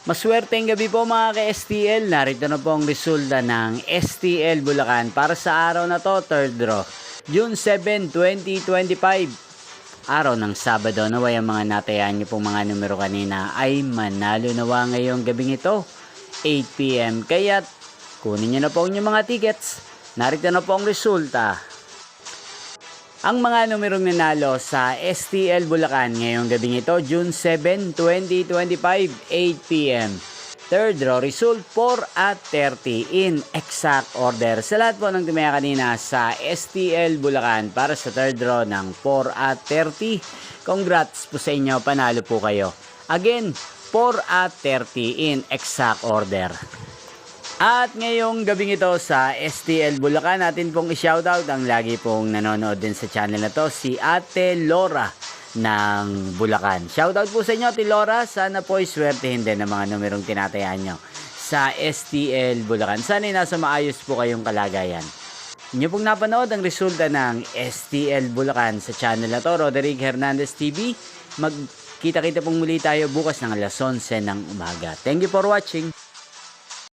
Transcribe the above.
Maswerteng gabi po mga ka-STL. Narito na po ang resulta ng STL Bulacan para sa araw na to, third draw. June 7, 2025. Araw ng Sabado. Naway ang mga natayaan niyo pong mga numero kanina ay manalo nawa ngayong gabing ito, 8 PM. Kaya kunin niyo na po ang inyong mga tickets. Narito na po ang resulta. Ang mga numerong nanalo sa STL Bulacan ngayong gabing ito, June 7, 2025, 8 PM. Third draw result 4 at 30 in exact order. Sa lahat po ng tumaya kanina sa STL Bulacan para sa third draw ng 4 at 30. Congrats po sa inyo, panalo po kayo. Again, 4 at 30 in exact order. At ngayong gabing ito sa STL Bulacan, natin pong i-shoutout ang lagi pong nanonood din sa channel na to, si Ate Laura ng Bulacan. Shoutout po sa inyo, Ate Laura. Sana po iswertehin din ang mga numerong tinatayaan nyo sa STL Bulacan. Sana'y nasa maayos po kayong kalagayan. Inyo pong napanood ang resulta ng STL Bulacan sa channel na to, Roderick Hernandez TV. Magkita-kita pong muli tayo bukas ng alas 11 ng umaga. Thank you for watching.